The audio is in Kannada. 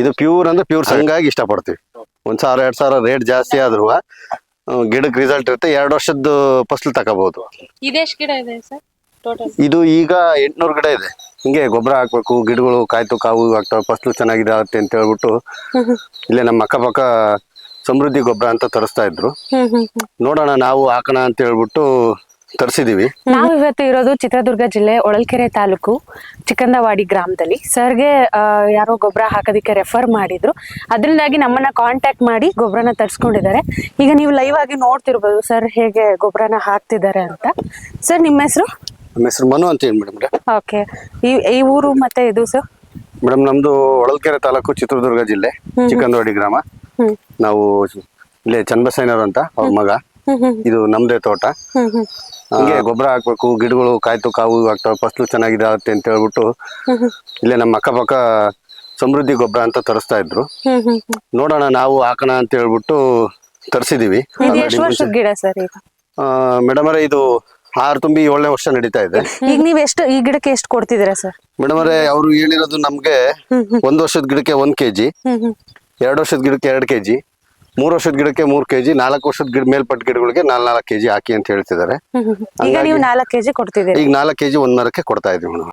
ಇದು ಪ್ಯೂರ್ ಅಂದ್ರೆ ಪ್ಯೂರ್ ಹಂಗಾಗಿ ಇಷ್ಟಪಡ್ತೀವಿ. 1,000-2,000 ರೇಟ್ ಜಾಸ್ತಿ ಆದ್ರೂ ಗಿಡಕ್ಕೆ ರಿಸಲ್ಟ್ ಇರುತ್ತೆ. 2 ವರ್ಷದ ಫಸಲು ತಗೋಬಹುದು. ಇದೆಷ್ಟು ಗಿಡ ಇದೆ ಸರ್ ಟೋಟಲ್? ಇದು ಈಗ 800 ಗಿಡ ಇದೆ. ಹಿಂಗೆ ಗೊಬ್ಬರ ಹಾಕ್ಬೇಕು, ಗಿಡಗಳು ಕಾಯ್ತು ಕಾವು ಆಗ್ತವೆ, ಫಸಲು ಚೆನ್ನಾಗಿದೆ ಆಗುತ್ತೆ ಅಂತ ಹೇಳ್ಬಿಟ್ಟು ಇಲ್ಲೇ ನಮ್ಮ ಅಕ್ಕಪಕ್ಕ ಸಮೃದ್ಧಿ ಗೊಬ್ಬರ ಅಂತ ತರಿಸ್ತಾ ಇದ್ರು. ನೋಡೋಣ ನಾವು ಹಾಕೋಣ ಅಂತ ಹೇಳ್ಬಿಟ್ಟು ತರಿಸಿದೀವಿ. ನಾವು ಇವತ್ತು ಇರೋದು ಚಿತ್ರದುರ್ಗ ಜಿಲ್ಲೆ ಹೊಳಲ್ಕೆರೆ ತಾಲೂಕು ಚಿಕ್ಕಂದವಾಡಿ ಗ್ರಾಮದಲ್ಲಿ. ಸರ್ಗೆ ಯಾರೋ ಗೊಬ್ಬರ ಹಾಕೋದಕ್ಕೆ ರೆಫರ್ ಮಾಡಿದ್ರು, ಅದರಿಂದಾಗಿ ನಮ್ಮನ್ನ ಕಾಂಟ್ಯಾಕ್ಟ್ ಮಾಡಿ ಗೊಬ್ಬರನ ತರಿಸ್ಕೊಂಡಿದ್ದಾರೆ. ಈಗ ನೀವು ಲೈವ್ ಆಗಿ ನೋಡ್ತಿರ್ಬೋದು ಸರ್ ಹೇಗೆ ಗೊಬ್ಬರನ ಹಾಕ್ತಿದ್ದಾರೆ ಅಂತ. ಸರ್ ನಿಮ್ಮ ಹೆಸರು? ನಮ್ಮ ಹೆಸರು ಮನು ಅಂತ ಹೇಳಿ ಮೇಡಮ್. ಓಕೆ, ಈ ಊರು ಮತ್ತೆ ಇದು ಸರ್? ಮೇಡಮ್ ನಮ್ದು ಹೊಳಲ್ಕೆರೆ ತಾಲೂಕು ಚಿತ್ರದುರ್ಗ ಜಿಲ್ಲೆ ಚಿಕ್ಕಂದವಾಡಿ ಗ್ರಾಮ. ನಾವು ಇಲ್ಲೇ ಚನ್ನಬಸಯ್ಯನವರು ಅಂತ ಅವ್ರ ಮಗ. ಇದು ನಮ್ದೇ ತೋಟ. ಹಿಂಗೆ ಗೊಬ್ಬರ ಹಾಕ್ಬೇಕು, ಗಿಡಗಳು ಕಾಯ್ತು ಕಾವು ಆಗ್ತವೆ, ಫಸಲು ಚೆನ್ನಾಗಿದೆ ಆಗುತ್ತೆ ಅಂತ ಹೇಳ್ಬಿಟ್ಟು ಇಲ್ಲೇ ನಮ್ಮ ಅಕ್ಕಪಕ್ಕ ಸಮೃದ್ಧಿ ಗೊಬ್ಬರ ಅಂತ ತರಿಸ್ತಾ ಇದ್ರು. ನೋಡೋಣ ನಾವು ಹಾಕೋಣ ಅಂತ ಹೇಳ್ಬಿಟ್ಟು ತರಿಸಿದೀವಿ. ಎಷ್ಟು ವರ್ಷದ ಗಿಡ ಸರ್ ಈಗ? ಮೇಡಮ್ ಅವರೇ ಇದು 6 ತುಂಬಿ 7ನೇ ವರ್ಷ ನಡೀತಾ ಇದೆ. ಈಗ ನೀವು ಎಷ್ಟು ಈ ಗಿಡಕ್ಕೆ ಎಷ್ಟು ಕೊಡ್ತಿದ್ದೀರಾ ಸರ್? ಮೇಡಮ್ ಅವರೇ ಅವರು ಹೇಳಿರೋದು ನಮ್ಗೆ 1 ವರ್ಷದ ಗಿಡಕ್ಕೆ 1 kg, 2 ವರ್ಷದ ಗಿಡಕ್ಕೆ 2 kg, 3 ವರ್ಷದ ಗಿಡಕ್ಕೆ 3 kg, 4 ವರ್ಷದ ಗಿಡ ಮೇಲ್ಪಟ್ಟ ಗಿಡಗಳಿಗೆ 4 kg ಹಾಕಿ ಅಂತ ಹೇಳ್ತಿದ್ದಾರೆ. ಈಗ ನೀವು 4 kg ಕೊಡ್ತಿದ್ದೀರಿ? ಈಗ 4 kg 1 ಮರಕ್ಕೆ ಕೊಡ್ತಾ ಇದೀವಿ ಮೇಡಮ್.